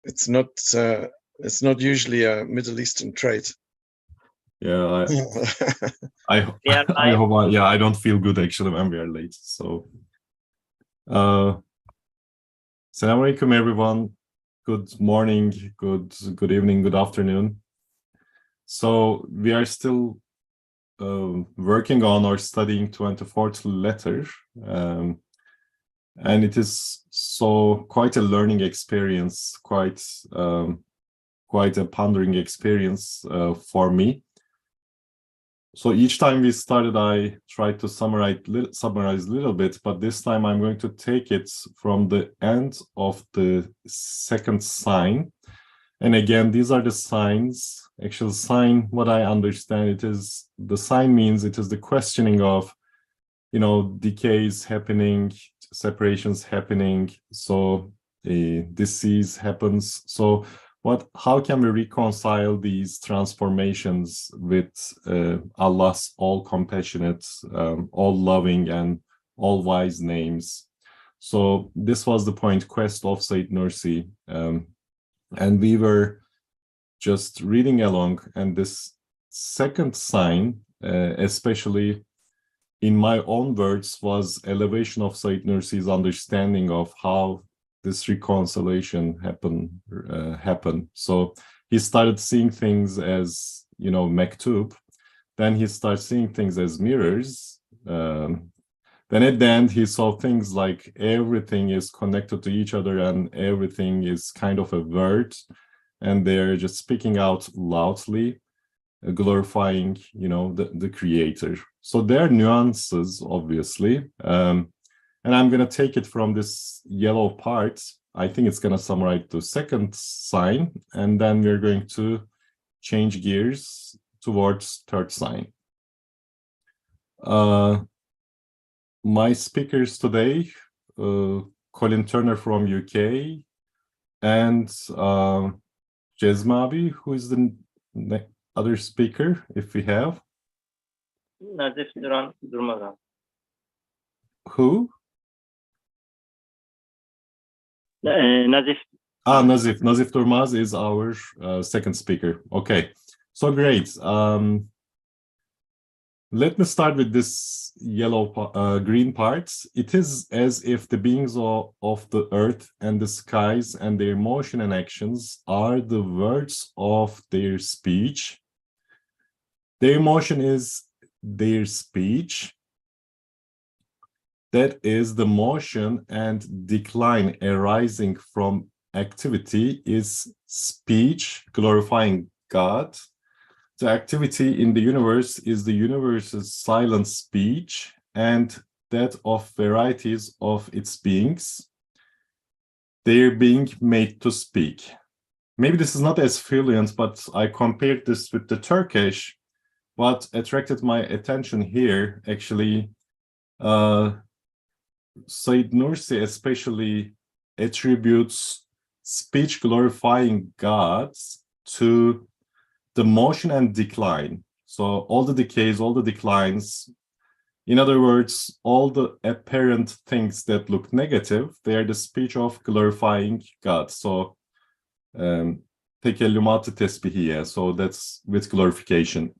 it's not usually a Middle Eastern trait. Yeah, I hope I don't feel good actually when we are late. So, Assalamu alaikum everyone. Good morning, good evening, good afternoon. So we are still working on or studying 24th letter, and it is quite a learning experience, quite a pondering experience for me. So each time we started, I tried to summarize a little bit, but this time I'm going to take it from the end of the second sign. And again, these are the signs. Actual sign, what I understand, it is the sign means it is the questioning of, decays happening, separations happening, so a disease happens. So how can we reconcile these transformations with Allah's all compassionate, all loving, and all wise names? So this was the point quest of Said Nursi, and we were just reading along, and this second sign, especially in my own words, was elevation of Said Nursi's understanding of how this reconciliation happened. So he started seeing things as, maktub. Then he started seeing things as mirrors. Then at the end, he saw things like everything is connected to each other and everything is kind of a word, and they're just speaking out loudly, glorifying, the creator. So there are nuances, obviously. And I'm going to take it from this yellow part. I think it's going to summarize the second sign, and then we're going to change gears towards third sign. My speakers today, Colin Turner from UK, and Cezmi, who is the other speaker, if we have. Nazif Durmaz. Who? Nazif. Nazif Durmaz is our second speaker. Okay, so great. Let me start with this green part. It is as if the beings of the earth and the skies and their motion and actions are the words of their speech. Their motion is their speech. That is, the motion and decline arising from activity is speech, glorifying God. The activity in the universe is the universe's silent speech and that of varieties of its beings. They're being made to speak. Maybe this is not as fluent, but I compared this with the Turkish. What attracted my attention here, actually, Said Nursi especially attributes speech glorifying God to the motion and decline. So all the decays, all the declines, in other words, all the apparent things that look negative, they are the speech of glorifying God. So tekellumat-ı tesbihiye, so that's with glorification.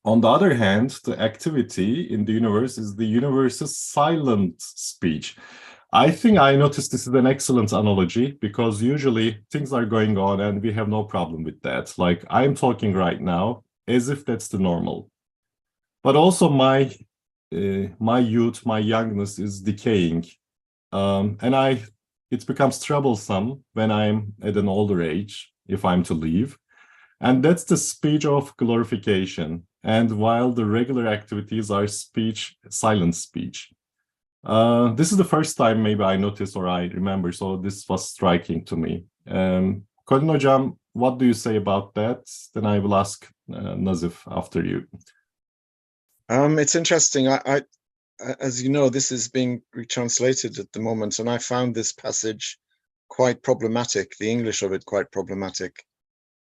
On the other hand, the activity in the universe is the universe's silent speech. I think I noticed this is an excellent analogy because usually things are going on and we have no problem with that. Like I'm talking right now as if that's the normal. But also my youth, my youngness is decaying. And it becomes troublesome when I'm at an older age, if I'm to leave. And that's the speech of glorification. And while the regular activities are silent speech. This is the first time maybe I noticed or I remember, so this was striking to me. Colin Hocam, what do you say about that? Then I will ask Nazif after you. It's interesting. I as you know, this is being retranslated at the moment, and I found this passage quite problematic, the English of it quite problematic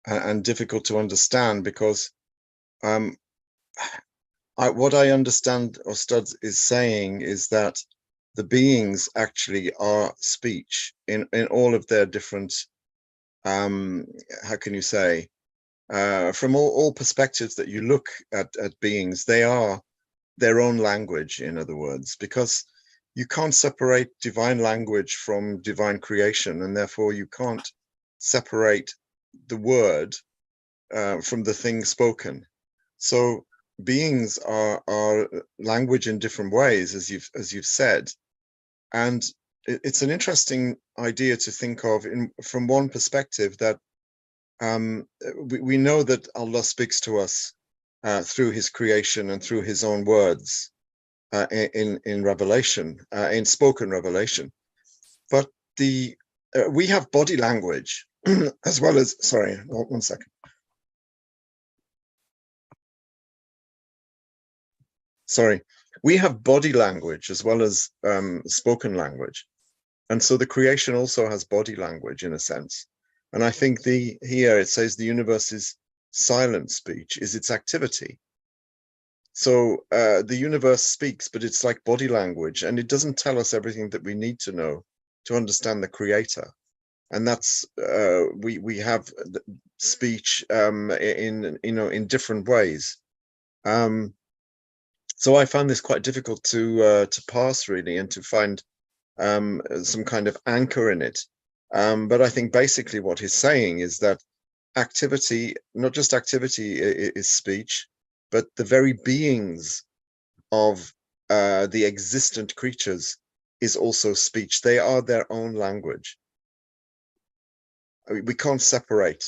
and difficult to understand because what I understand Ustad is saying is that the beings actually are speech in all of their different how can you say, from all perspectives that you look at beings, they are their own language, in other words, because you can't separate divine language from divine creation, and therefore you can't separate the word from the thing spoken. So beings are language in different ways, as you've said, and it's an interesting idea to think of from one perspective, that we know that Allah speaks to us through His creation and through His own words in revelation, in spoken revelation. But we have body language as well as. Sorry, 1 second. Sorry, we have body language as well as spoken language, and so the creation also has body language in a sense. And I think here it says the universe's silent speech is its activity. So the universe speaks, but it's like body language, and it doesn't tell us everything that we need to know to understand the creator. And that's we have speech in different ways. So I found this quite difficult to parse, really, and to find some kind of anchor in it. But I think basically what he's saying is that activity, not just activity is speech, but the very beings of the existent creatures is also speech. They are their own language. I mean, we can't separate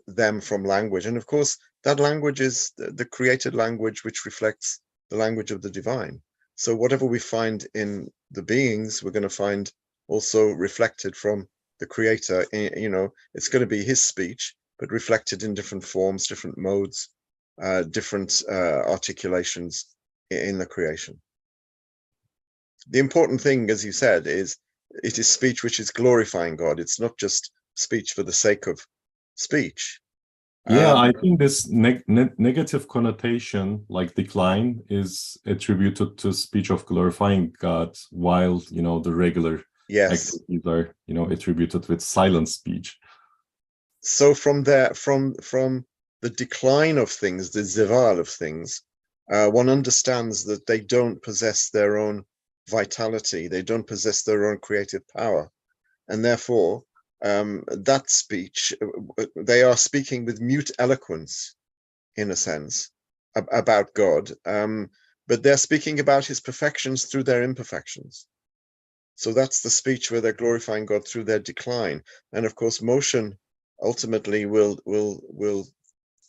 them from language. And of course, that language is the created language, which reflects the language of the divine. So whatever we find in the beings, we're going to find also reflected from the creator. It's going to be his speech, but reflected in different forms, different modes, different articulations in the creation. The important thing, as you said, is it is speech which is glorifying God. It's not just speech for the sake of speech. Yeah, I think this negative connotation, like decline, is attributed to speech of glorifying God, while the regular activities are attributed with silent speech. So from the decline of things, the zeval of things, one understands that they don't possess their own vitality, they don't possess their own creative power, and therefore that speech, they are speaking with mute eloquence, in a sense, about God, but they're speaking about his perfections through their imperfections. So that's the speech where they're glorifying God through their decline. And of course, motion ultimately will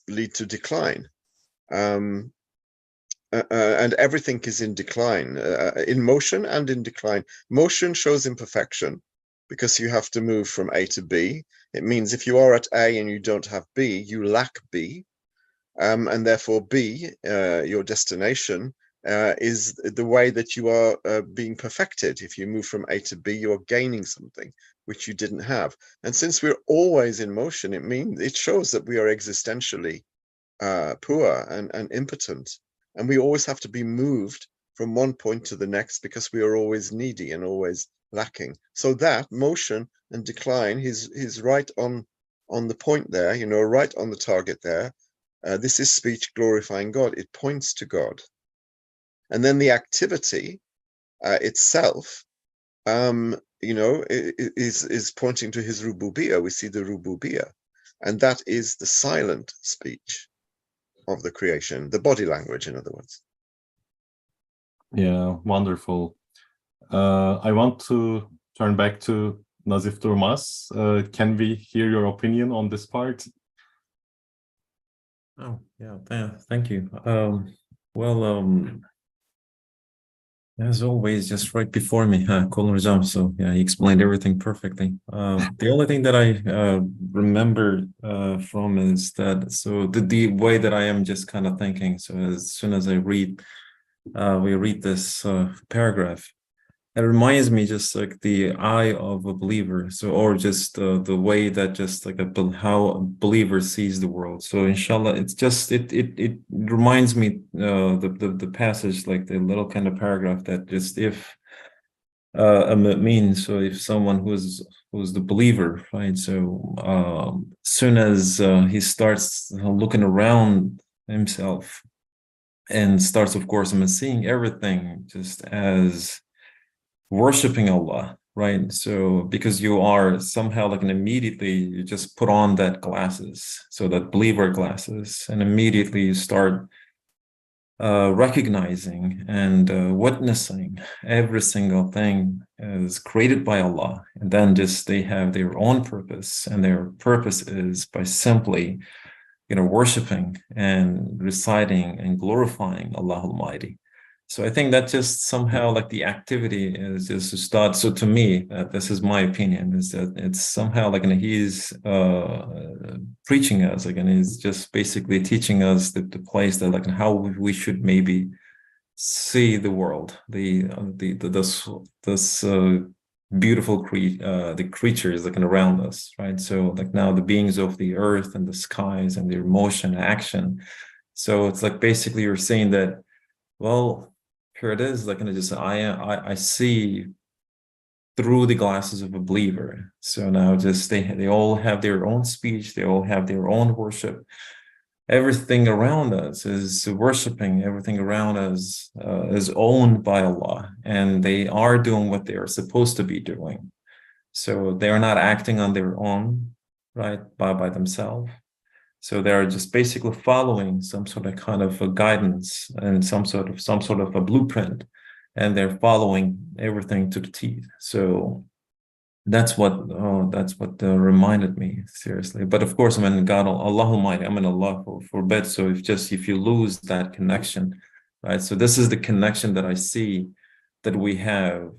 lead to decline. And everything is in decline, in motion and in decline. Motion shows imperfection, because you have to move from A to B. It means if you are at A and you don't have B, you lack B. And therefore B, your destination, is the way that you are being perfected. If you move from A to B, you are gaining something which you didn't have. And since we're always in motion, it shows that we are existentially poor and impotent. And we always have to be moved from one point to the next, because we are always needy and always lacking. So that motion and decline, he's right on the point there, right on the target there. This is speech glorifying God. It points to God. And then the activity itself, is pointing to his rububiyah. We see the rububiyah, and that is the silent speech of the creation, the body language, in other words. Yeah, wonderful. I want to turn back to Nazif Durmaz. Can we hear your opinion on this part? Oh, yeah, thank you. As always, just right before me, Colin Rizam, so yeah, he explained everything perfectly. The only thing that I remember from is that, so the way that I am just kind of thinking, so as soon as we read this paragraph, it reminds me just like the eye of a believer, or just the way that just like how a believer sees the world. So inshallah, it's just it reminds me the passage, like the little kind of paragraph, that just if a mu'min, so if someone who's the believer, right? So as soon as he starts looking around himself and starts, of course, seeing everything just as worshiping Allah, right? So because you are somehow like, and immediately you just put on that glasses, so that believer glasses, and immediately you start recognizing and witnessing every single thing is created by Allah, and then just they have their own purpose, and their purpose is by simply, worshiping and reciting and glorifying Allah Almighty. So I think that just somehow like the activity is just to start. So to me, this is my opinion, is that it's somehow like, and he's preaching us, like, and he's just basically teaching us the place that like how we should maybe see the world, this beautiful the creatures like around us, right? So like now the beings of the earth and the skies and their motion, action. So it's like basically you're saying that, well, here it is, like, and just I see through the glasses of a believer. So now just they all have their own speech, they all have their own worship. Everything around us is worshiping, everything around us is owned by Allah, and they are doing what they are supposed to be doing. So they are not acting on their own, right, by themselves. So they're just basically following some sort of kind of a guidance and some sort of a blueprint, and they're following everything to the teeth. So that's what reminded me, seriously. But of course, God, Allah Almighty, Allah forbid. So if you lose that connection, right? So this is the connection that I see that we have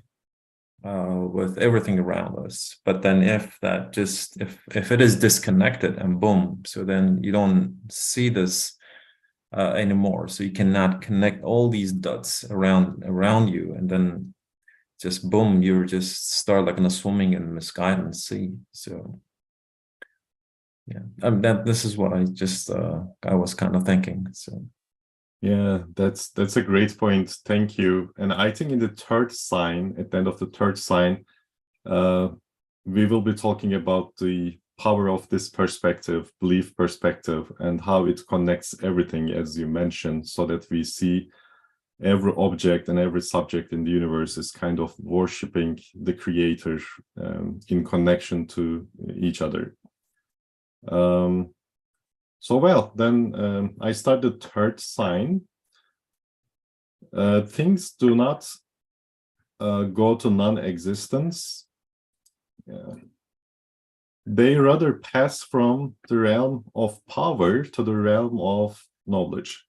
with everything around us. But then if it is disconnected and boom, so then you don't see this anymore. So you cannot connect all these dots around you, and then just boom, you just start like in a swimming in misguidance sea. So yeah, this is what I was kind of thinking. So Yeah, that's a great point. Thank you. And I think in the third sign, at the end of the third sign, we will be talking about the power of this perspective, belief perspective, and how it connects everything, as you mentioned, so that we see every object and every subject in the universe is kind of worshiping the creator in connection to each other. So well, then I start the third sign. Things do not go to non-existence. They rather pass from the realm of power to the realm of knowledge.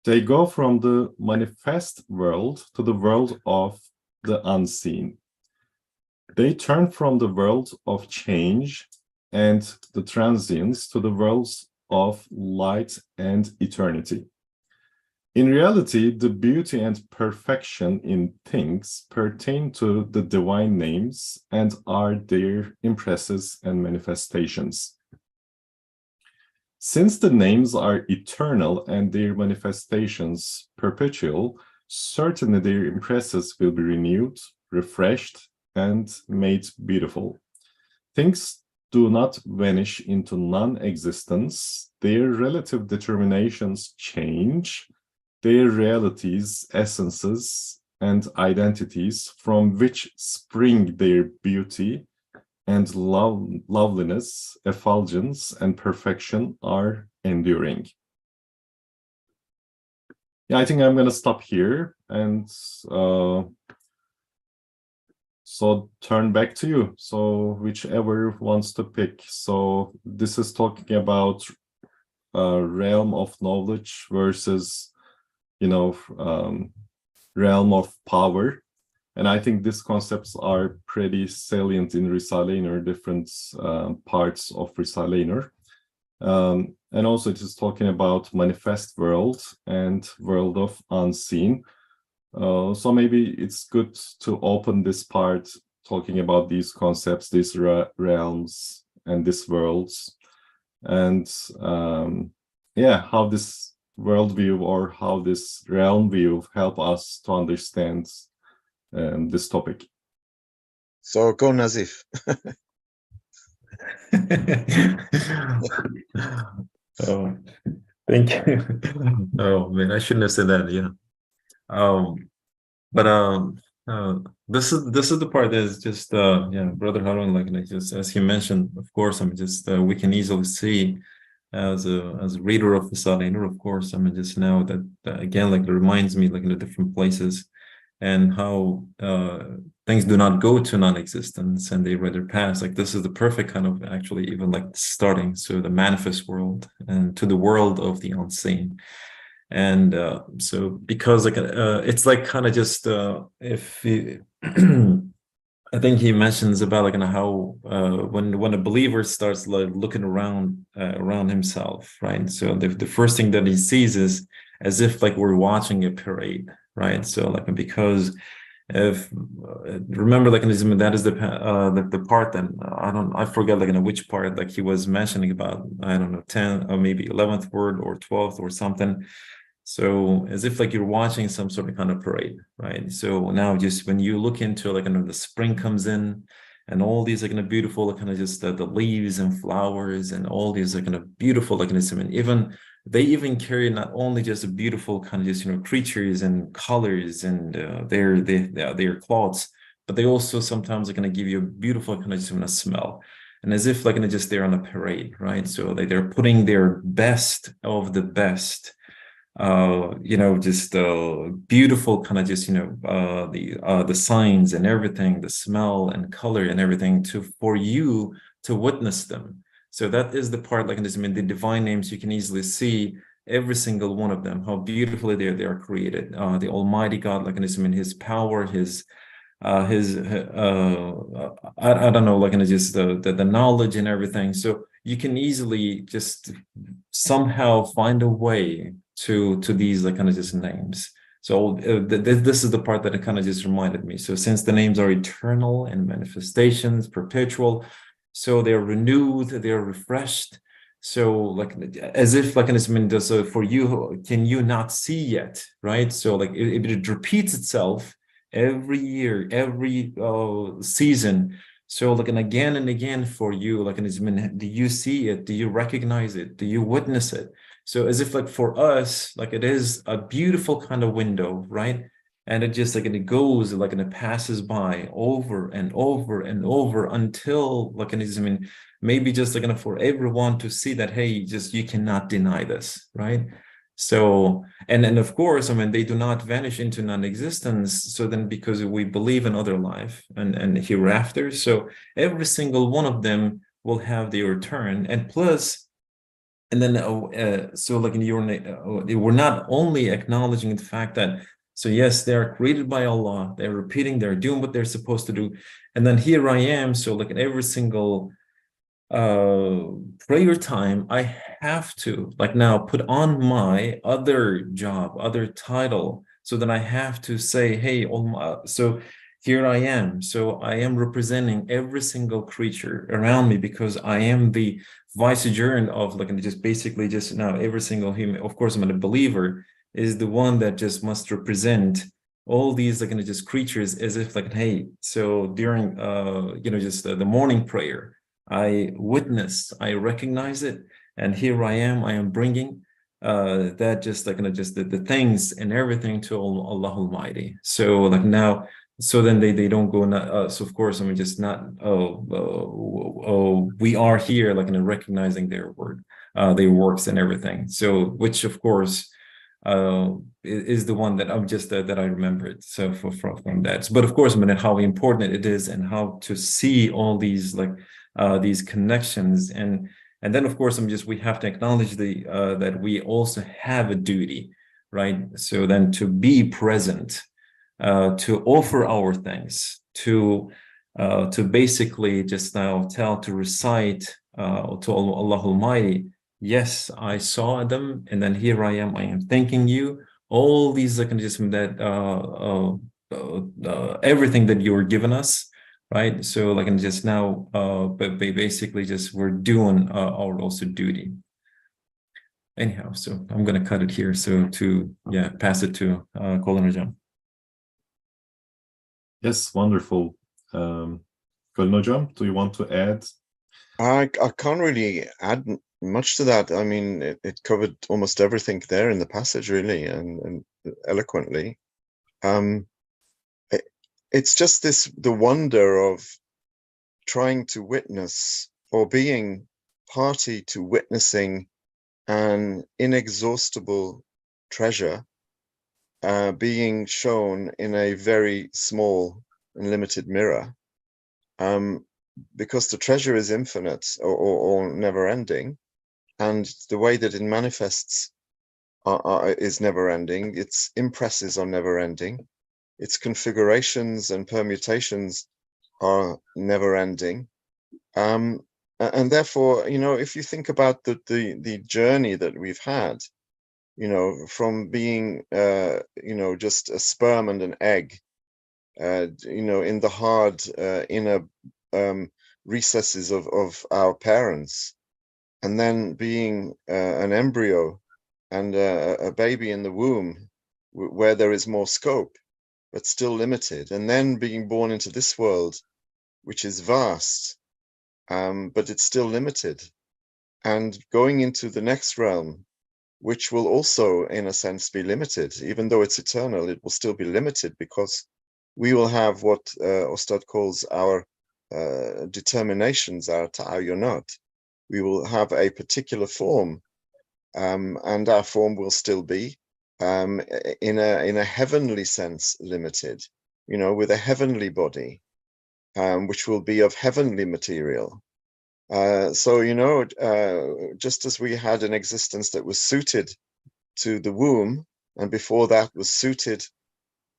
They go from the manifest world to the world of the unseen. They turn from the world of change and the transience to the worlds of light and eternity. In reality, the beauty and perfection in things pertain to the divine names and are their impresses and manifestations. Since the names are eternal and their manifestations perpetual, certainly their impresses will be renewed, refreshed, and made beautiful. Things do not vanish into non-existence. Their relative determinations change. Their realities, essences, and identities from which spring their beauty and loveliness, effulgence, and perfection are enduring. Yeah, I think I'm going to stop here and so turn back to you. So whichever wants to pick. So this is talking about realm of knowledge versus, realm of power. And I think these concepts are pretty salient in Risale-i Nur, different parts of Risale-i Nur. And also it is talking about manifest world and world of unseen. So maybe it's good to open this part talking about these concepts, these realms and these worlds, and how this worldview or how this realm view help us to understand this topic. So go Nazif. Oh, thank you. Oh man, I shouldn't have said that. Yeah. But this is the part that is just yeah, Brother Harun, like just as he mentioned, of course, I mean just we can easily see as a reader of the Risale-i Nur, of course, I mean just now that again like it reminds me like in the different places and how things do not go to non-existence and they rather pass. Like this is the perfect kind of actually even like starting, so the manifest world and to the world of the unseen. And so because like it's like kind of just if he, I think he mentions about like how when a believer starts like looking around himself, right? So the first thing that he sees is as if like we're watching a parade, right? So like because if remember like that is the part that I forget like in which part like he was mentioning about, I don't know, 10 or maybe 11th word or 12th or something. So as if like you're watching some sort of kind of parade, right? So now just when you look into like the spring comes in and all these like beautiful kind of just the leaves and flowers and all these like kind of beautiful like and even they even carry not only just a beautiful kind of just creatures and colors and their cloths, but they also sometimes are going to give you a beautiful kind of just a smell. And as if like just they're on a parade, right? So they're putting their best of the best, just beautiful kind of just the signs and everything, the smell and color and everything for you to witness them. So that is the part like in the divine names, you can easily see every single one of them, how beautifully they are created. The Almighty God, like in his power, his I don't know, like in just the knowledge and everything. So you can easily just somehow find a way to these like kind of just names. So this is the part that it kind of just reminded me. So since the names are eternal and manifestations, perpetual, so they're renewed, they're refreshed. So like as if like so for you, can you not see yet, right? So like it repeats itself every year, every season. So like and again for you, like do you see it? Do you recognize it? Do you witness it? So as if like for us, like it is a beautiful kind of window, right? And it just like and it goes like and it passes by over and over and over until like and maybe just like for everyone to see that, hey, just you cannot deny this, right? So and of course, I mean they do not vanish into non-existence. So then because we believe in other life and hereafter, so every single one of them will have their return. And plus, and then so like in your we're not only acknowledging the fact that so yes, they are created by Allah, they're repeating, they're doing what they're supposed to do, and then here I am, so like in every single prayer time I have to like now put on my other job, other title, so that I have to say, hey, so here I am, so I am representing every single creature around me because I am the vicegerent of like just basically just now every single human. Of course, I'm a believer is the one that just must represent all these like just creatures as if like, hey, so during just the morning prayer I witness, I recognize it, and here I am bringing that just like just the things and everything to Allah Almighty. So like now, so then they don't go so of course I mean just not we are here like recognizing their their works and everything. So which of course is the one that I'm just that I remembered. So from that, but of course I mean how important it is and how to see all these like these connections, and then of course we have to acknowledge that we also have a duty, right? So then to be present, to offer our thanks, to basically just now to recite to Allah Almighty, yes, I saw them, and then here I am thanking you. All these just that everything that you were given us, right? So like and just now but basically just we're doing our also duty. Anyhow, so I'm gonna cut it here, so to pass it to Colin Rajam. Yes, wonderful. Gülün Hocam, do you want to add? I can't really add much to that. I mean, it covered almost everything there in the passage, really, and eloquently. It's just the wonder of trying to witness or being party to witnessing an inexhaustible treasure being shown in a very small and limited mirror, because the treasure is infinite or never ending, and the way that it manifests is never ending. Its impresses are never ending. Its configurations and permutations are never ending. And therefore, if you think about the journey that we've had, from being, just a sperm and an egg, in the hard inner recesses of our parents, and then being an embryo and a baby in the womb where there is more scope, but still limited, and then being born into this world, which is vast, but it's still limited, and going into the next realm, which will also, in a sense, be limited. Even though it's eternal, it will still be limited, because we will have what Ostad calls our determinations, our ta'ayunat. We will have a particular form, and our form will still be, in a heavenly sense, limited, with a heavenly body, which will be of heavenly material. So, just as we had an existence that was suited to the womb, and before that was suited,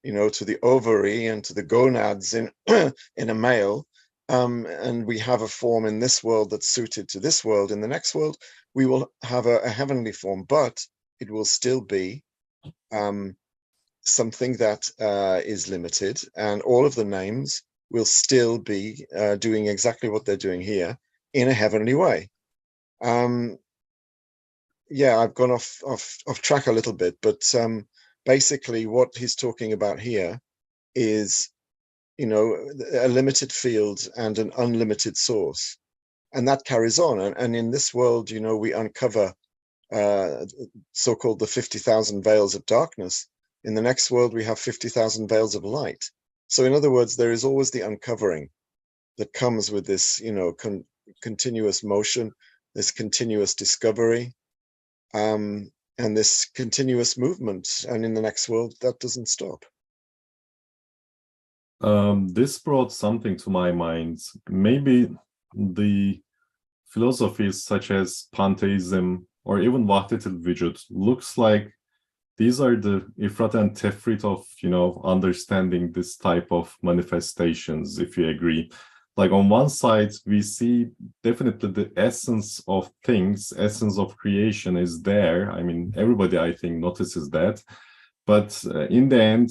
to the ovary and to the gonads in in a male, and we have a form in this world that's suited to this world. In the next world, we will have a heavenly form, but it will still be something that is limited, and all of the names will still be doing exactly what they're doing here in a heavenly way. Yeah, I've gone off track a little bit, but basically what he's talking about here is, a limited field and an unlimited source, and that carries on. And in this world, we uncover so-called the 50,000 veils of darkness. In the next world, we have 50,000 veils of light. So in other words, there is always the uncovering that comes with this, continuous motion, this continuous discovery, and this continuous movement. And in the next world, that doesn't stop. This brought something to my mind. Maybe the philosophies such as pantheism or even Wahdet-ül Vücud looks like these are the ifrat and tefrit of, understanding this type of manifestations, if you agree. Like on one side, we see definitely the essence of things, essence of creation is there. I mean, everybody, I think, notices that. But in the end,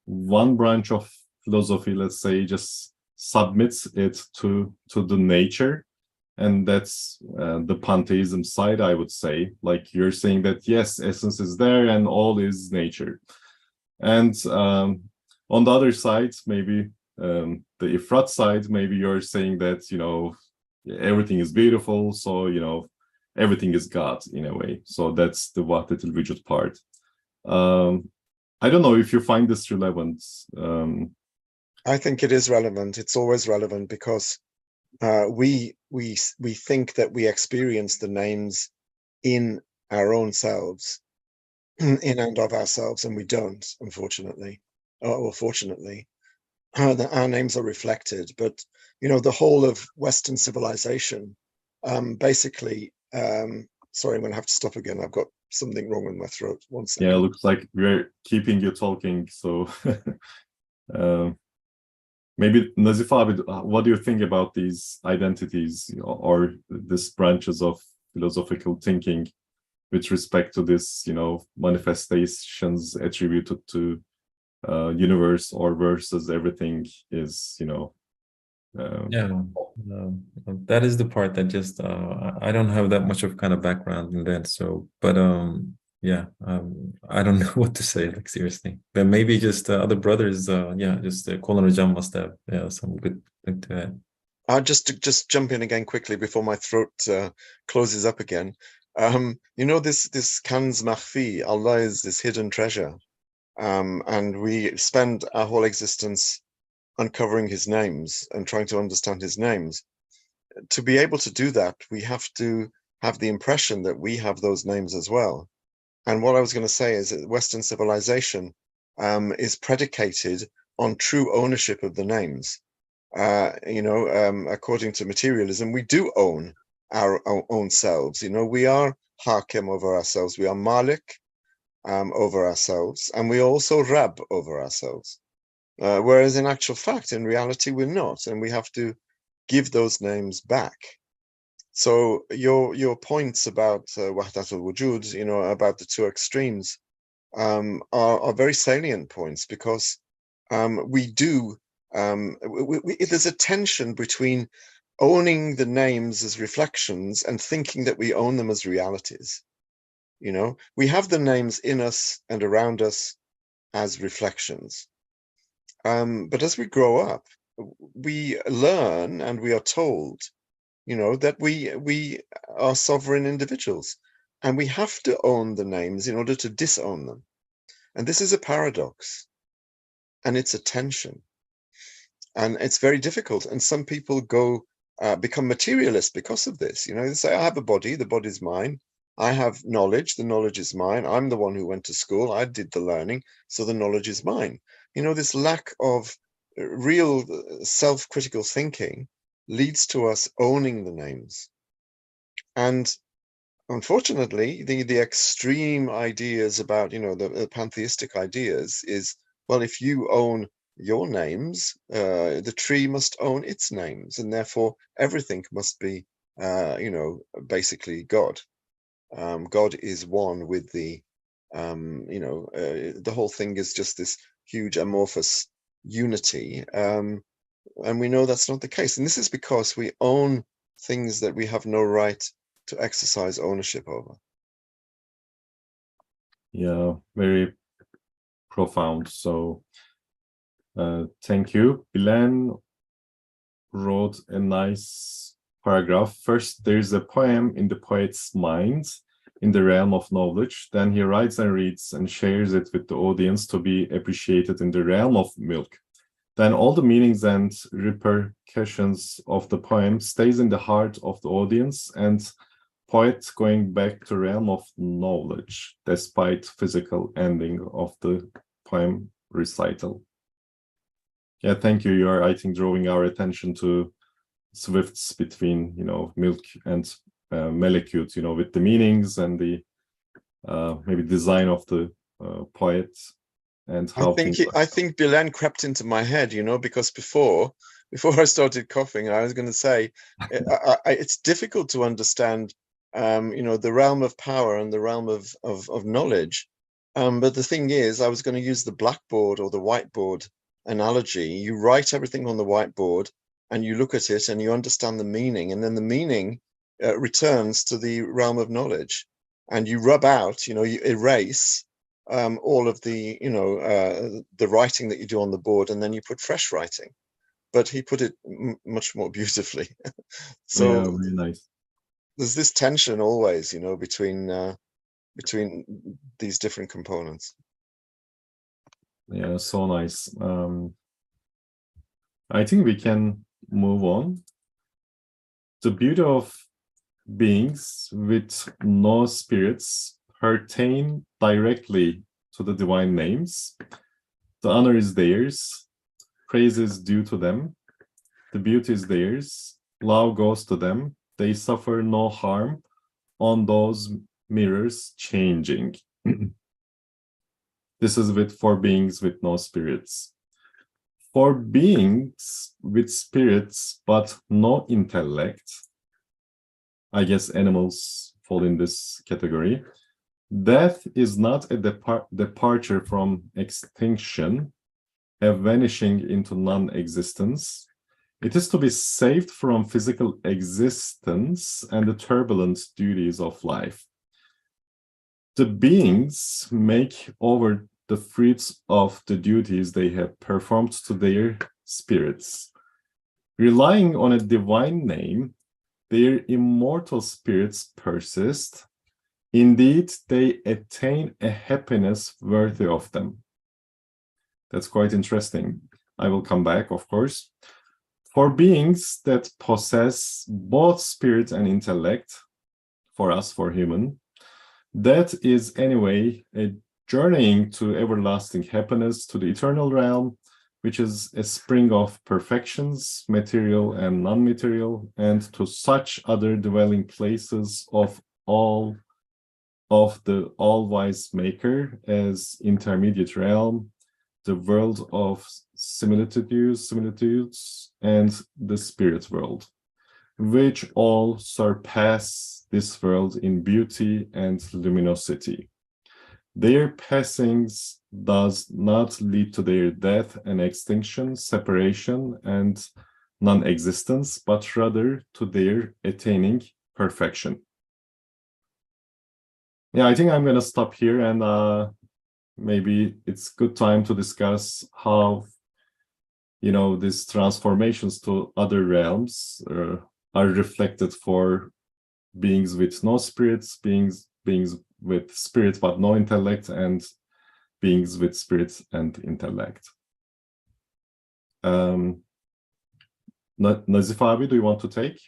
one branch of philosophy, let's say, just submits it to the nature. And that's the pantheism side, I would say. Like you're saying that, yes, essence is there and all is nature. And on the other side, maybe the ifrat side, maybe you're saying that, everything is beautiful. So, everything is God in a way. So that's the Wahdet-ül Vücud part. I don't know if you find this relevant. I think it is relevant. It's always relevant, because we think that we experience the names in our own selves, in and of ourselves, and we don't, unfortunately, or fortunately. Our names are reflected, but the whole of Western civilization, basically. Sorry, I'm going to have to stop again. I've got something wrong with my throat. 1 second. Yeah, looks like we're keeping you talking. So maybe Nazif abi, what do you think about these identities or these branches of philosophical thinking with respect to this, manifestations attributed to universe, or versus everything is, that is the part that just I don't have that much of kind of background in that. So, but I don't know what to say, like, seriously. But maybe just other brothers, just Kolin Hocam must have some good like to add? I'll just jump in again quickly before my throat closes up again. You know, this Kanz Makhfi, Allah is this hidden treasure. And we spend our whole existence uncovering his names and trying to understand his names. To be able to do that, we have to have the impression that we have those names as well. And what I was going to say is that Western civilization is predicated on true ownership of the names. According to materialism, we do own our own selves. You know, we are Hakim over ourselves. We are Malik over ourselves, and we also Rab over ourselves. Whereas in actual fact, in reality, we're not, and we have to give those names back. So your points about Wahdat al-Wujud, you know, about the two extremes, are very salient points, because we do. There's a tension between owning the names as reflections and thinking that we own them as realities. You know, we have the names in us and around us as reflections. But as we grow up, we learn and we are told, you know, that we are sovereign individuals, and we have to own the names in order to disown them. And this is a paradox, and it's a tension. And it's very difficult. And some people become materialist because of this. You know, they say, I have a body, the body's mine. I have knowledge, the knowledge is mine. I'm the one who went to school, I did the learning, so the knowledge is mine. You know, this lack of real self-critical thinking leads to us owning the names. And unfortunately, the extreme ideas about, you know, the pantheistic ideas is, well, if you own your names, the tree must own its names, and therefore everything must be, basically God. God is one with the whole thing is just this huge amorphous unity. And we know that's not the case. And this is because we own things that we have no right to exercise ownership over. Yeah, very profound. So thank you. Bilen wrote a nice paragraph. First, there's a poem in the poet's mind in the realm of knowledge. Then he writes and reads and shares it with the audience to be appreciated in the realm of milk. Then all the meanings and repercussions of the poem stays in the heart of the audience, and poet going back to realm of knowledge despite physical ending of the poem recital. Yeah, thank you. You're, I think, drawing our attention to swifts between, you know, milk and melekut, you know, with the meanings and the maybe design of the poet, and how I think Bilen crept into my head, you know, because before I started coughing, I was going to say it's difficult to understand, the realm of power and the realm of knowledge. But the thing is, I was going to use the blackboard or the whiteboard analogy. You write everything on the whiteboard and you look at it and you understand the meaning, and then the meaning returns to the realm of knowledge, and you rub out, you erase all of the, the writing that you do on the board, and then you put fresh writing. But he put it much more beautifully. So yeah, really nice. There's this tension always, between these different components. Yeah, so nice. I think we can move on. The beauty of beings with no spirits pertain directly to the divine names. The honor is theirs, praise is due to them, the beauty is theirs, love goes to them, they suffer no harm on those mirrors changing. This is for beings with no spirits. For beings with spirits but no intellect, I guess animals fall in this category, death is not a departure from extinction, a vanishing into non-existence. It is to be saved from physical existence and the turbulent duties of life. The beings make over the fruits of the duties they have performed to their spirits, relying on a divine name, their immortal spirits persist. Indeed, they attain a happiness worthy of them. That's quite interesting. I will come back, of course. For beings that possess both spirit and intellect, for us, for human, that is anyway a journeying to everlasting happiness, to the eternal realm, which is a spring of perfections, material and non-material, and to such other dwelling places of the all-wise maker as intermediate realm, the world of similitudes, and the spirit world, which all surpass this world in beauty and luminosity. Their passings does not lead to their death and extinction, separation, and non-existence, but rather to their attaining perfection. Yeah, I think I'm going to stop here, and maybe it's good time to discuss how, these transformations to other realms are reflected for beings with no spirits, beings with spirit but no intellect, and beings with spirit and intellect. Nazif abi, do you want to take?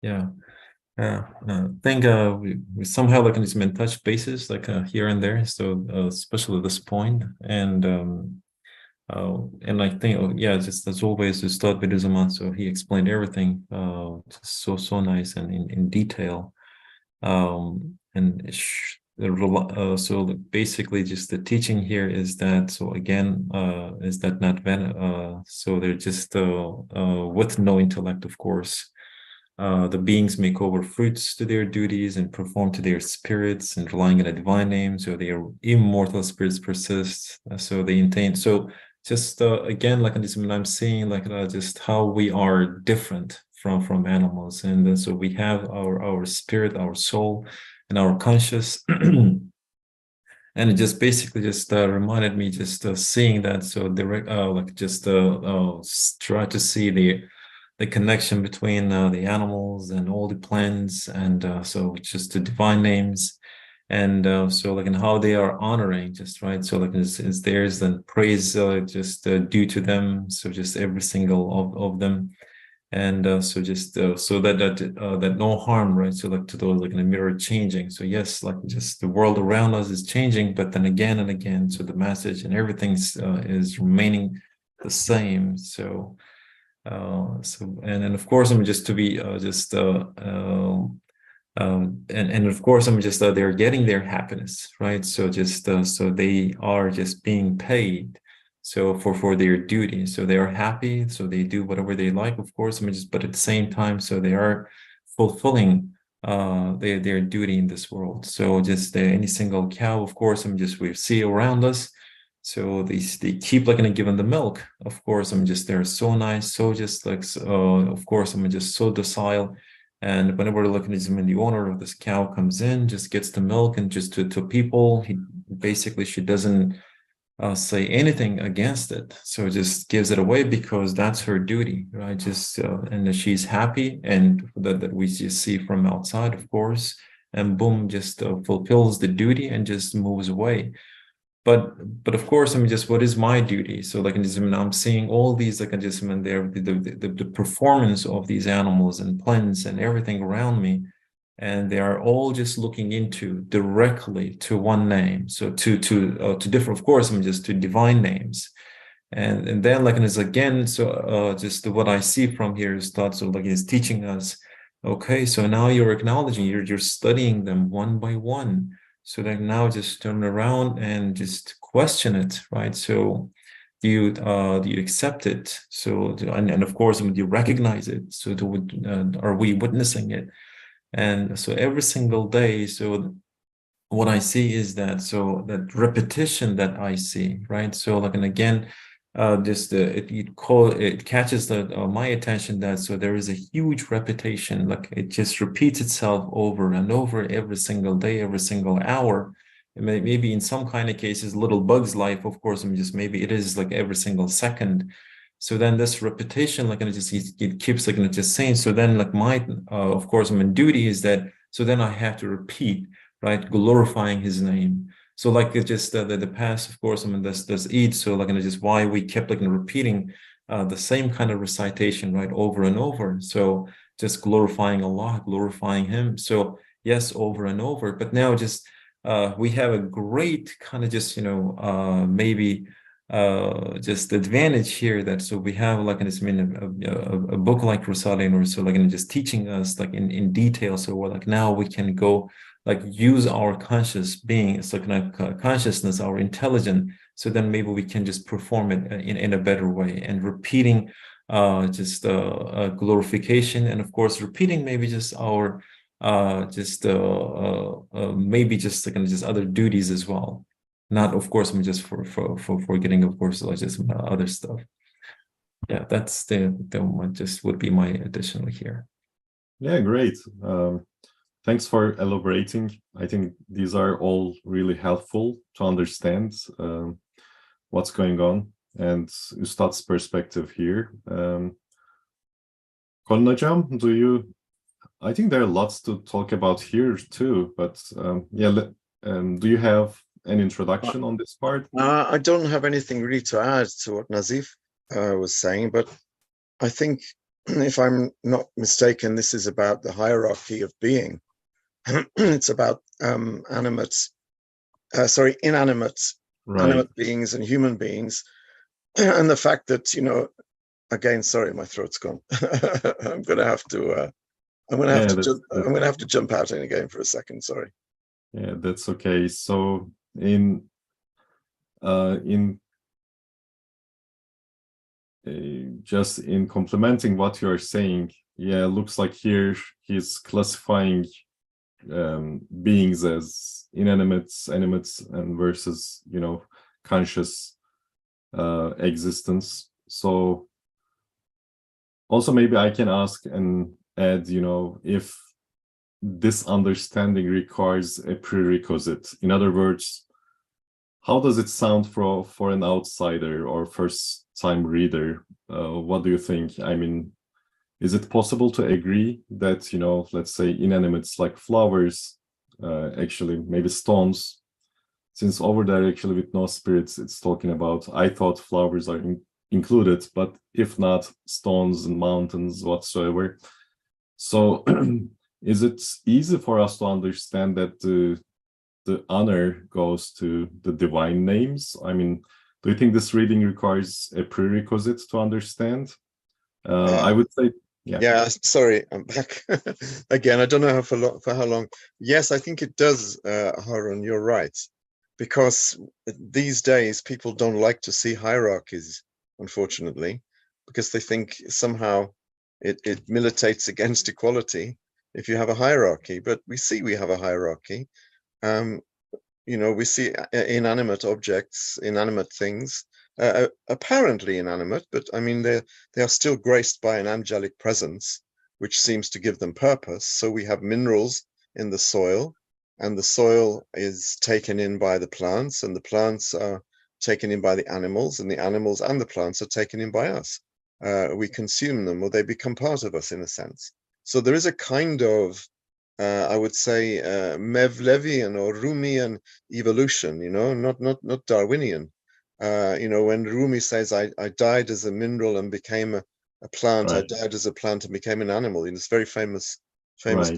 Yeah. I think we somehow like in touch bases like here and there, so especially at this point, and I think just as always to start Bediuzzaman, so he explained everything just so nice and in detail, so basically just the teaching here is that, so again is that not so they're just with no intellect, of course. The beings make over fruits to their duties and perform to their spirits and relying on a divine name, so their immortal spirits persist, so they attain. So just again, like in this, when I'm seeing like just how we are different from animals, and so we have our spirit, our soul, and our conscious. And it just basically just reminded me just seeing that, so direct like just try to see the connection between the animals and all the plants, and so just the divine names, and so like and how they are honoring, just right. So like is theirs and praise just due to them. So just every single of them, and so just so that no harm, right. So like to those like in a mirror changing. So yes, like just the world around us is changing, but then again and again, so the message and everything is remaining the same. So. And of course I'm just to be and of course I'm just they're getting their happiness, right. So just so they are just being paid so for their duty, so they are happy, so they do whatever they like, of course. But at the same time, so they are fulfilling their duty in this world. So just any single cow, of course, we see around us. So they keep like giving the milk, of course. They're so nice, so just like of course just so docile. And whenever we're looking at the owner of this cow comes in, just gets the milk, and just to people, she doesn't say anything against it. So just gives it away because that's her duty, right? Just and she's happy, and that we just see from outside, of course. And boom, just fulfills the duty and just moves away. But of course, what is my duty? So like I'm seeing all these like the performance of these animals and plants and everything around me, and they are all just looking into directly to one name. So to different, of course, just to divine names, and then like it's again. So just what I see from here is thought. So like it's teaching us. Okay, so now you're acknowledging, you're studying them one by one. So that now just turn around and just question it, right? So do you accept it? So and of course, do you recognize it? So are we witnessing it? And so every single day, so what I see is that, so that repetition that I see, right? So like, and again, it catches my attention that, so there is a huge repetition, like it just repeats itself over and over every single day, every single hour. maybe in some kind of cases, little bug's life, of course, I mean, just maybe it is like every single second. So then this repetition, like, and it keeps like, just saying, so then like my, of course, I mean, duty is that, so then I have to repeat, right, glorifying his name. So like it just the past, of course, I mean, this Eid, so like, and just why we kept like repeating the same kind of recitation, right, over and over. So just glorifying Allah, glorifying him. So yes, over and over. But now just we have a great kind of just, maybe just advantage here that, so we have like a book like Risale-i Nur, so like, and just teaching us like in detail. So we're like, now we can go like use our conscious being, it's like consciousness, our intelligence. So then maybe we can just perform it in a better way, and repeating just glorification, and of course repeating maybe just our maybe just like just other duties as well. Not, of course, I'm just for forgetting, of course, like just other stuff. Yeah, that's the one just would be my additional here. Yeah, great. Thanks for elaborating. I think these are all really helpful to understand what's going on and Ustad's perspective here. Colin Hocam, I think there are lots to talk about here too, but do you have an introduction on this part? I don't have anything really to add to what Nazif was saying, but I think, if I'm not mistaken, this is about the hierarchy of being. It's about inanimate Right. animate beings and human beings, and the fact that, again, sorry, my throat's gone. I'm gonna have to jump out in again for a second. Sorry. Yeah, that's okay. So just in complementing what you are saying, yeah, looks like here he's classifying beings as inanimates, animates, and versus conscious existence. So also maybe I can ask and add, if this understanding requires a prerequisite. In other words, how does it sound for an outsider or first-time reader? What do you think? I mean, is it possible to agree that, let's say inanimates like flowers, actually maybe stones, since over there actually with no spirits, it's talking about, I thought flowers are included, but if not, stones and mountains whatsoever. So is it easy for us to understand that the honor goes to the divine names? I mean, do you think this reading requires a prerequisite to understand? I would say, yeah. Yeah, sorry, I'm back again. I don't know for how long. Yes, I think it does, Harun, you're right. Because these days people don't like to see hierarchies, unfortunately, because they think somehow it militates against equality if you have a hierarchy. But we see we have a hierarchy. We see inanimate objects, inanimate things, apparently inanimate, but I mean they are still graced by an angelic presence, which seems to give them purpose. So we have minerals in the soil, and the soil is taken in by the plants, and the plants are taken in by the animals, and the animals and the plants are taken in by us. We consume them, or they become part of us in a sense. So there is a kind of I would say Mevlevian or Rumian evolution, not Darwinian. When Rumi says, I died as a mineral and became a plant, Right. I died as a plant and became an animal, in this very famous Right.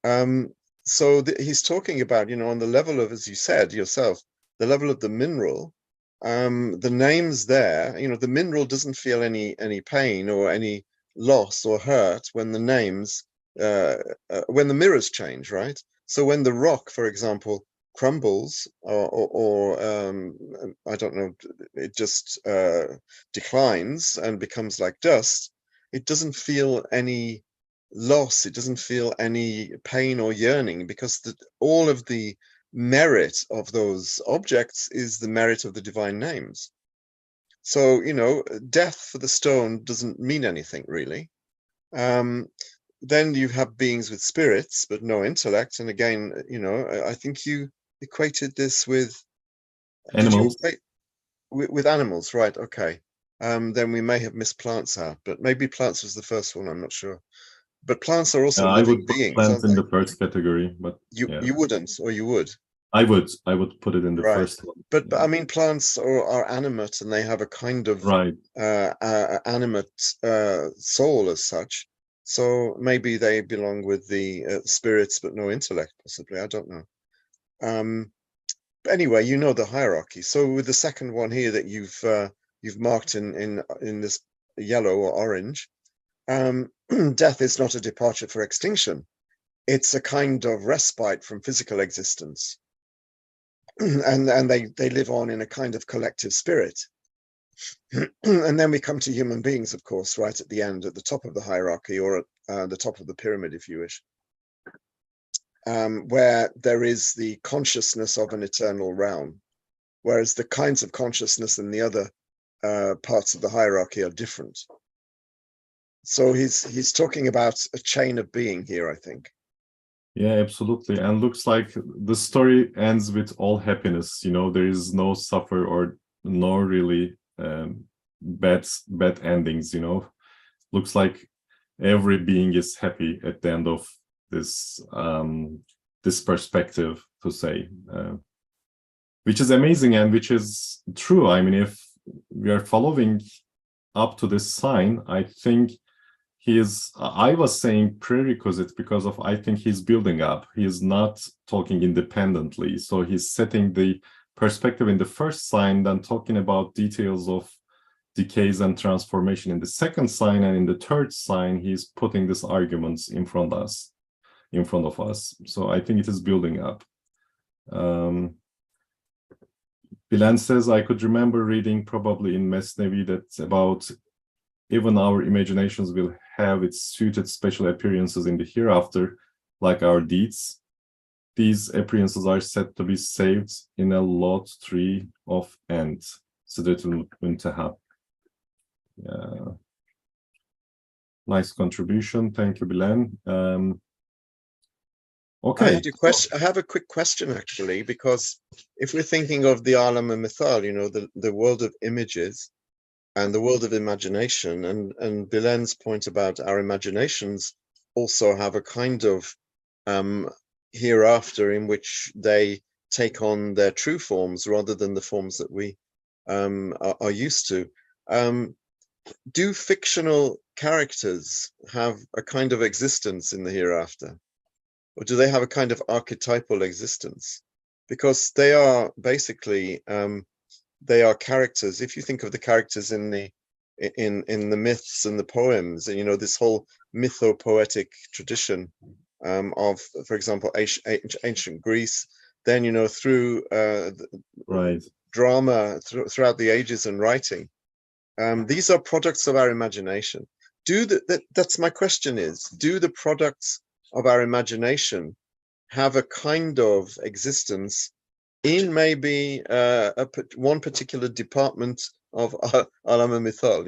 poem. So he's talking about, on the level of, as you said yourself, the level of the mineral, the names there, the mineral doesn't feel any pain or any loss or hurt when the names, when the mirrors change, right? So when the rock, for example, crumbles or I don't know, it just declines and becomes like dust, it doesn't feel any loss, it doesn't feel any pain or yearning, because all of the merit of those objects is the merit of the divine names. So, death for the stone doesn't mean anything really. Then you have beings with spirits but no intellect, and again, I think you equated this with Animals. With animals, right? Okay. Then we may have missed plants out, but maybe plants was the first one. I'm not sure. But plants are also I living would put beings, plants aren't in they? the first category, but yeah, You wouldn't, or you would. I would put it in the Right. first one. But Yeah. I mean, plants are animate, and they have a kind of Right. animate soul as such. So maybe they belong with the spirits, but no intellect, possibly. I don't know. But anyway, you know the hierarchy. So with the second one here that you've marked in this yellow or orange, death is not a departure for extinction. It's a kind of respite from physical existence. and they live on in a kind of collective spirit. And then we come to human beings, of course, right at the end, at the top of the hierarchy, or at the top of the pyramid, if you wish, where there is the consciousness of an eternal realm, whereas the kinds of consciousness in the other parts of the hierarchy are different. So he's talking about a chain of being here, I think. Yeah, absolutely. And looks like the story ends with all happiness. There is no suffer or no really bad endings. Looks like every being is happy at the end of this this perspective, to say, which is amazing and which is true. I mean, if we are following up to this sign, I think I was saying prerequisite because I think he's building up. He's not talking independently. So he's setting the perspective in the first sign, then talking about details of decays and transformation in the second sign, and in the third sign, he's putting these arguments in front of us. So I think it is building up. Bilen says, I could remember reading probably in Mesnevi that about even our imaginations will have its suited special appearances in the hereafter, like our deeds. These appearances are said to be saved in a lot tree of end. Sidratul Muntaha. Nice contribution. Thank you, Bilen. Okay. I have a quick question, actually, because if we're thinking of the Alam al-Mithal, the world of images, and the world of imagination, and Bilen's point about our imaginations also have a kind of hereafter in which they take on their true forms rather than the forms that we are used to. Do fictional characters have a kind of existence in the hereafter, or do they have a kind of archetypal existence? Because they are basically they are characters. If you think of the characters in the myths and the poems, and this whole mythopoetic tradition of, for example, ancient Greece, then through right, drama throughout the ages and writing, these are products of our imagination. That's my question: is do the products of our imagination have a kind of existence in maybe one particular department of Alam al-Mithal?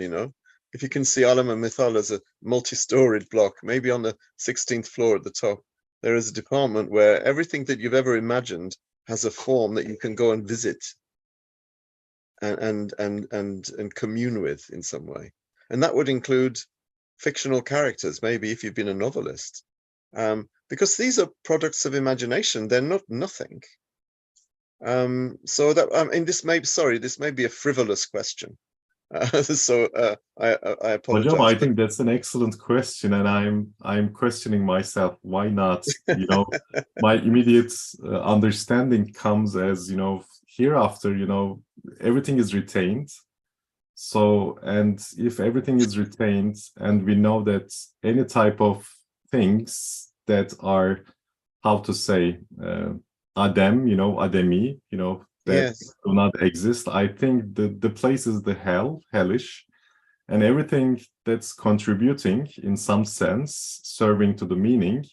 If you can see Alam al-Mithal as a multi-storied block, maybe on the 16th floor at the top, there is a department where everything that you've ever imagined has a form that you can go and visit and commune with in some way. And that would include fictional characters, maybe if you've been a novelist, because these are products of imagination. They're not nothing. So that this may be a frivolous question. So I apologize. Well, I think that's an excellent question, and I'm questioning myself. Why not? My immediate understanding comes as hereafter. Everything is retained. So, and if everything is retained, and we know that any type of things that are, how to say, Adem, Ademi, that Yes. do not exist. I think the place is the hellish, and everything that's contributing in some sense, serving to the meaning.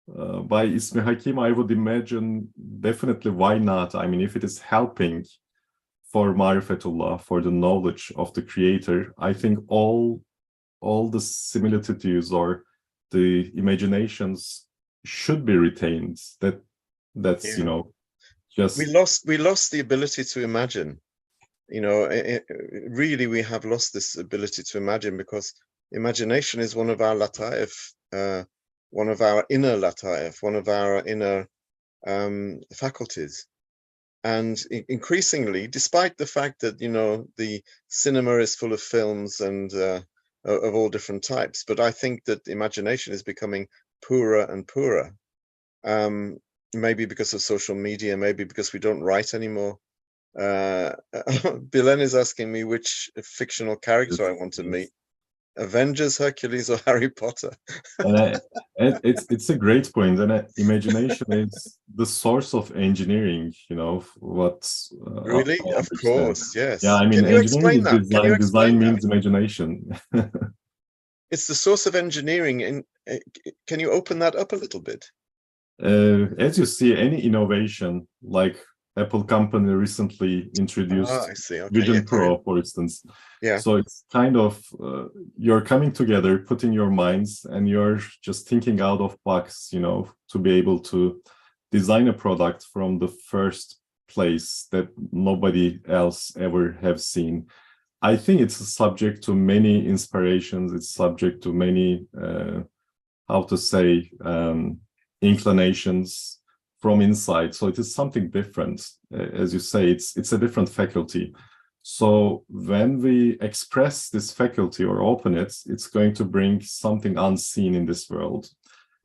By Ismi Hakim, I would imagine definitely why not? I mean, if it is helping for Marifetullah, for the knowledge of the Creator, I think all the similitudes or the imaginations should be retained. That's just we lost the ability to imagine. You know, really, we have lost this ability to imagine, because imagination is one of our lataif, one of our inner lataif, one of our inner faculties. And increasingly, despite the fact that, you know, the cinema is full of films and of all different types, but I think that imagination is becoming poorer and poorer. Maybe because of social media, maybe because we don't write anymore. Bilen is asking me which fictional character I want to meet: Avengers, Hercules, or Harry Potter. and it's a great point. And imagination is the source of engineering. You know what? Really? I Of understand. course, yes. Yeah, I mean, Can you engineering explain is that? Can you design. Design explain that? means imagination. It's the source of engineering. And can you open that up a little bit? As you see, any innovation, like Apple company recently introduced I see. Okay. Vision Yeah, Pro, for instance. yeah. So it's kind of you're coming together, putting your minds, and you're just thinking out of box, you know, to be able to design a product from the first place that nobody else ever have seen. I think it's subject to many inspirations. It's subject to many, how to say, inclinations from inside. So it is something different. As you say, it's a different faculty. So when we express this faculty or open it, it's going to bring something unseen in this world.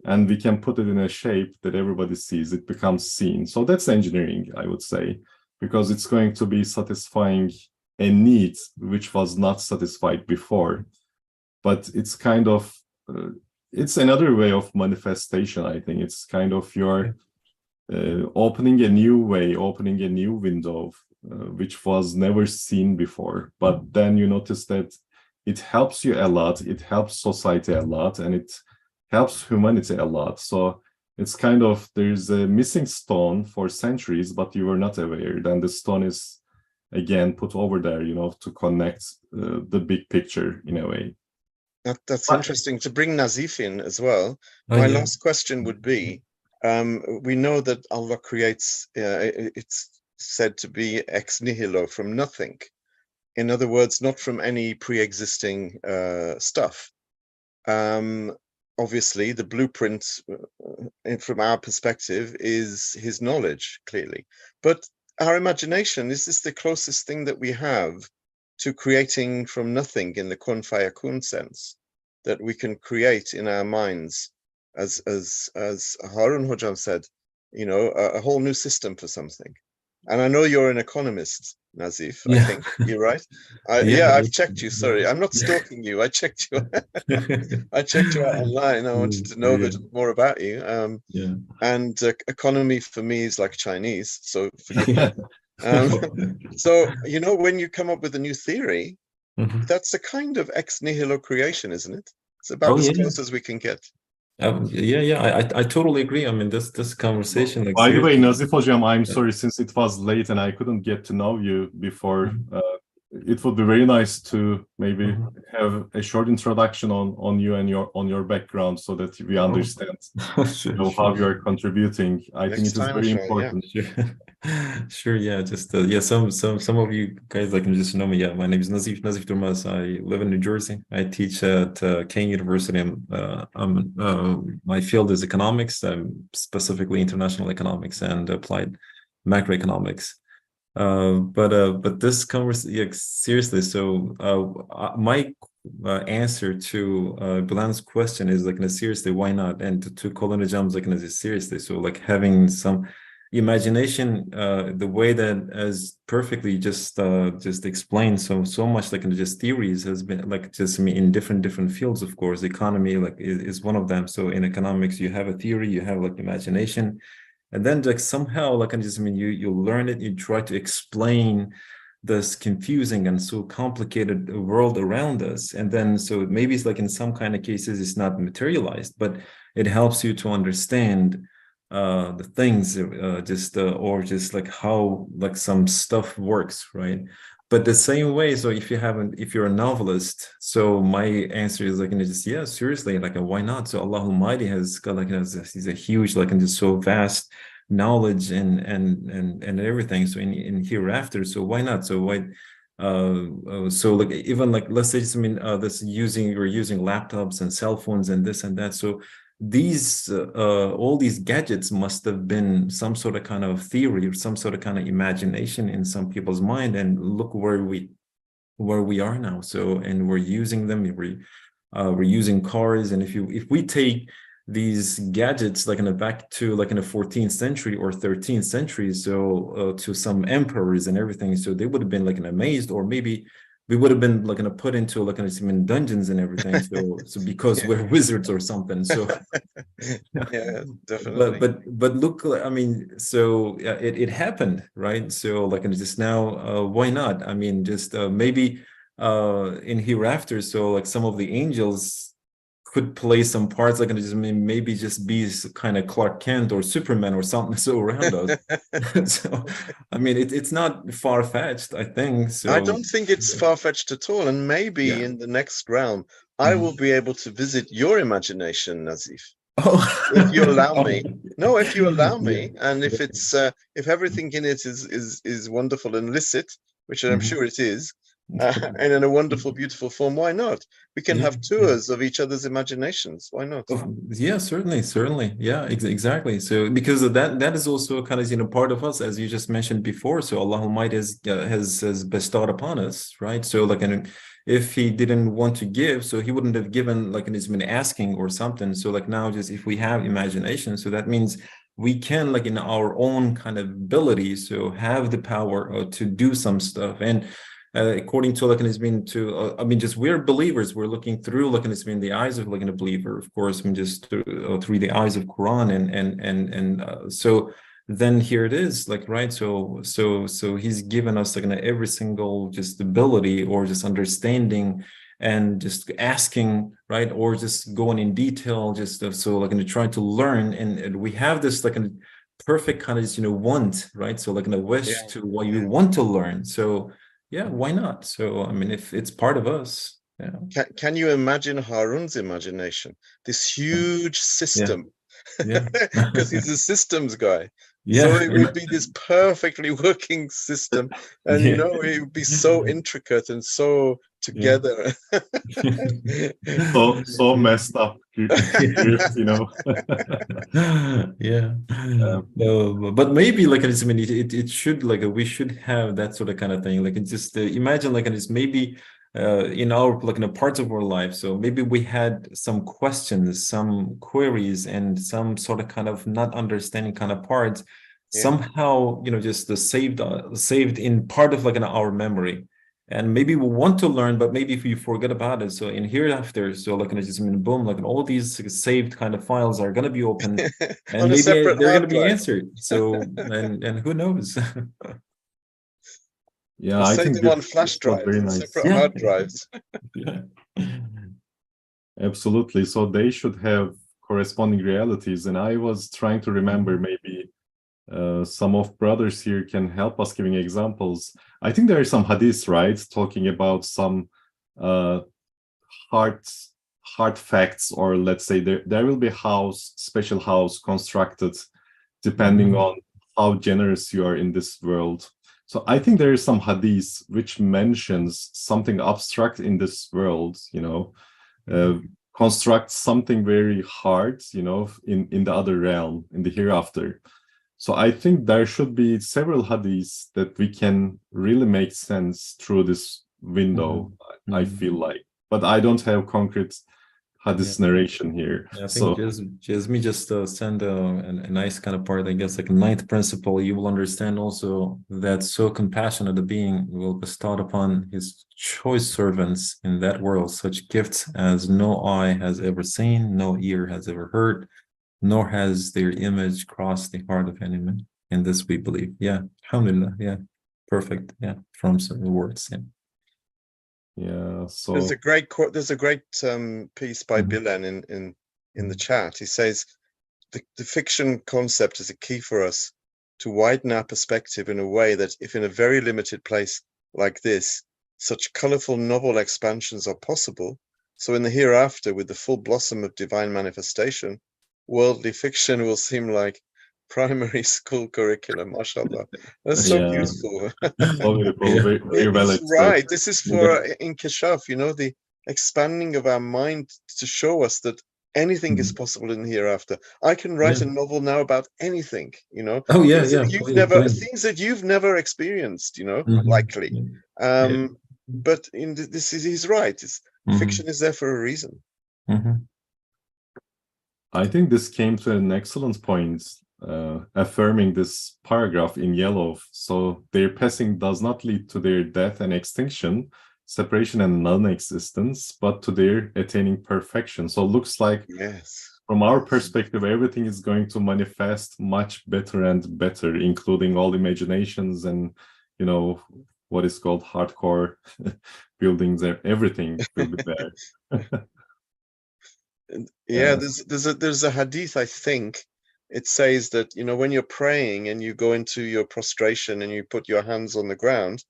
And we can put it in a shape that everybody sees. It becomes seen. So that's engineering, I would say, because it's going to be satisfying a need which was not satisfied before. But it's kind of, it's another way of manifestation, I think. It's kind of your opening a new way, opening a new window, which was never seen before. But then you notice that it helps you a lot, it helps society a lot, and it helps humanity a lot. So it's kind of, there's a missing stone for centuries, but you were not aware. Then the stone is again put over there, you know, to connect the big picture in a way. That's interesting. To bring Nazif in as well, Oh, my yeah. last question would be, we know that Allah creates, it's said to be ex nihilo, from nothing. In other words, not from any pre-existing stuff. Obviously, the blueprint from our perspective is his knowledge, clearly. But our imagination, is this the closest thing that we have to creating from nothing in the kun fayakun sense, that we can create in our minds, as Harun Hojam said, you know, a whole new system for something? And I know you're an economist, Nazif. Yeah. I think you're right. Yeah, I've checked you. Sorry, I'm not stalking you. I checked you. I checked you out online. I wanted to know a bit more about you. Yeah. And economy for me is like Chinese, so forgive me. So, you know, when you come up with a new theory, that's a kind of ex nihilo creation, isn't it? It's about as close as we can get. I totally agree. I mean, this conversation, like, By the way, seriously. Nazif Hocam, I'm sorry, since it was late and I couldn't get to know you before. It would be very nice to maybe have a short introduction on you and your background, so that we understand how you are contributing. I think it is very important. Sure, yeah. Just some of you guys like just know me. Yeah, my name is Nazif Durmaz. I live in New Jersey. I teach at Kane University. My field is economics, specifically international economics and applied macroeconomics. But this conversation, seriously. So my answer to Bilan's question is like, seriously, why not? And to Colin Jam's like, seriously. So like having some imagination, the way that as perfectly just explained, so much like just theories has been like just in different fields. Of course, economy like is one of them. So in economics, you have a theory, you have like imagination. And then like somehow like you learn it, you try to explain this confusing and so complicated world around us. And then so maybe it's like in some kind of cases it's not materialized, but it helps you to understand the things or just like how like some stuff works, right? But the same way, so if you're a novelist, so my answer is like, seriously, like why not? So Allah Almighty has got like he's a huge, like, and just so vast knowledge and everything. So in hereafter, so why not? So why? So like even like let's say this we're using laptops and cell phones and this and that. So these all these gadgets must have been some sort of kind of theory or some sort of kind of imagination in some people's mind, and look where we are now. So and we're using them. We're using cars, and if we take these gadgets like in the back to like in the 14th century or 13th century, so to some emperors and everything, so they would have been like amazed, or maybe we would have been like put into like in dungeons and everything, so because Yeah. we're wizards or something. So Yeah, definitely. but look, I mean, so it happened, right? So like and just now, why not? I mean, just maybe in hereafter, so like some of the angels could play some parts, like and just maybe just be kind of Clark Kent or Superman or something so around us. So I mean, it's not far-fetched, I think. I So don't think it's far-fetched at all. And maybe yeah. in the next realm, I will be able to visit your imagination, Nazif, Oh, if you allow me. Oh. No, if you allow Yeah. me, and if it's if everything in it is wonderful and licit, which I'm Mhm. sure it is, and in a wonderful, beautiful form, why not? We can Yeah, have yeah. tours of each other's imaginations. Why not? Yeah, certainly. Yeah, exactly. So because of that is also kind of part of us, as you just mentioned before. So Allah Almighty has bestowed upon us, right? So like, and if He didn't want to give, so He wouldn't have given, like, and it's been asking or something. So like now, just if we have imagination, so that means we can, like in our own kind of ability, so have the power to do some stuff. And according to like it's been to I mean, just we're believers, we're looking through like it's been the eyes of like a believer, of course, I mean, just through the eyes of Quran, and so then here it is, like, right? So He's given us like every single just ability or just understanding and just asking, right? Or just going in detail, just so like trying to learn, and we have this like a perfect kind of want, right? So like a wish Yeah, to what you yeah. want to learn. So yeah, why not? So I mean, if it's part of us, yeah, Can you imagine Harun's imagination? This huge yeah, system, yeah, because he's a systems guy. So yeah, it would be this perfectly working system, and yeah, it would be so intricate and so yeah. together. So messed up, Yeah. Um, No, but maybe like it's, I mean, it should, like we should have that sort of kind of thing. Like it's just imagine like it's maybe in our like in a parts of our life. So maybe we had some questions, some queries, and some sort of kind of not understanding kind of parts. Yeah. Somehow, just saved in part of like in our memory. And maybe we want to learn, but maybe if you forget about it, so in hereafter, so like in just boom, like all these saved kind of files are gonna be open, and On a maybe separate they're hard gonna be drive, answered. So and who knows? yeah, or I save think them on flash this was drives, very on nice. separate Yeah, hard drives. yeah, Absolutely. So they should have corresponding realities. And I was trying to remember, maybe some of brothers here can help us giving examples. I think there are some hadiths, right, talking about some uh, hard hard facts, or let's say there will be special house constructed depending Mhm. on how generous you are in this world. So I think there is some hadith which mentions something abstract in this world, construct something very hard, in the other realm, in the hereafter. So I think there should be several hadiths that we can really make sense through this window, I Mhm. feel like. But I don't have concrete Yeah. hadith narration here. Yeah, I think So just me just send a nice kind of part, I guess, like a ninth principle. You will understand also that so compassionate a being will bestow upon his choice servants in that world such gifts as no eye has ever seen, no ear has ever heard, nor has their image crossed the heart of any man. In this we believe. Yeah, alhamdulillah. Yeah, perfect. Yeah, from some words. Yeah. yeah, There's a so great quote. There's a great piece by Mhm. Bilan in the chat. He says the fiction concept is a key for us to widen our perspective in a way that, if in a very limited place like this, such colorful novel expansions are possible, so in the hereafter, with the full blossom of divine manifestation, worldly fiction will seem like primary school curriculum, mashallah. That's so Yeah. beautiful. So beautiful, very, very well It's expressed. right. This is for inkishaf, you know, the expanding of our mind to show us that anything is possible in the hereafter. I can write a novel now about anything, you know. Oh yeah, things yeah. that you've please, never please. things that you've never experienced, you know, Mhm. likely. Yeah. But this is he's right. Fiction is there for a reason. Mhm. I think this came to an excellent point, affirming this paragraph in yellow. So their passing does not lead to their death and extinction, separation and non-existence, but to their attaining perfection. So it looks like, Yes. from our perspective, everything is going to manifest much better and better, including all imaginations and, you know, what is called hardcore buildings. Everything will be there. Yeah, there's a hadith, I think. It says that, you know, when you're praying and you go into your prostration and you put your hands on the ground,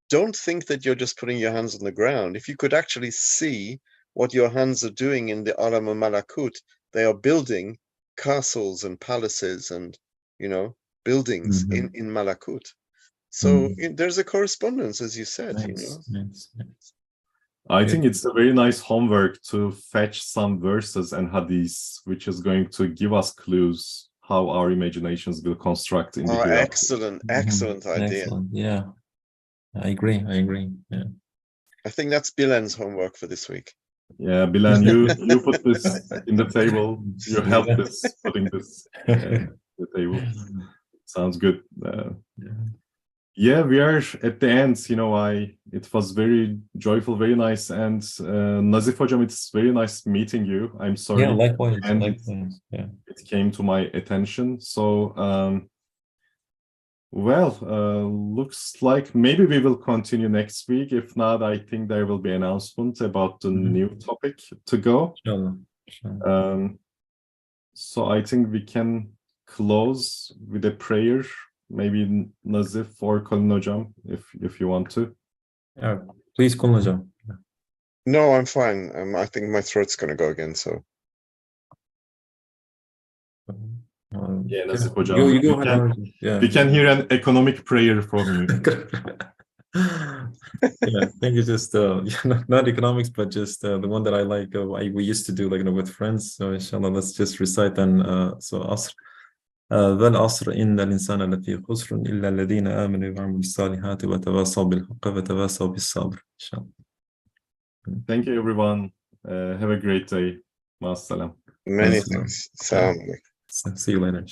don't think that you're just putting your hands on the ground. If you could actually see what your hands are doing in the alam malakut, they are building castles and palaces and, you know, buildings in malakut. So there's a correspondence, as you said, you know. Nice. I think it's a very nice homework to fetch some verses and hadiths, which is going to give us clues how our imaginations will construct in the Oh, hereafter. excellent idea. Excellent. Yeah, I agree. Yeah. I think that's Bilen's homework for this week. Yeah, Bilan, you put this in the table. You help this, putting this in the table. Sounds good. Yeah, we are at the end. You know, it was very joyful, very nice. And Nazif Hocam, it's very nice meeting you. I'm sorry. Yeah, likewise. And Yeah. it came to my attention. So, well, looks like maybe we will continue next week. If not, I think there will be announcement about the new topic to go. Sure. So I think we can close with a prayer. Maybe Nazif or Colin Hocam, if you want to. Please, Colin Hocam. No, I'm fine. I think my throat's going to go again. So. Yeah, Nazif Hocam. You go ahead. We can hear an economic prayer from you. Yeah, I think it's just not economics, but just the one that I like. We used to do, like, you know, with friends. So inshallah, let's just recite then. So asr. والعصر إن الإنسان لفي خسر إلا الذين آمنوا وعملوا الصالحات وتواصوا بالحق وتواصوا بالصبر. إن شاء الله. Thank you, everyone. Have a great day. Ma salam. Many thanks. Salam. See you later.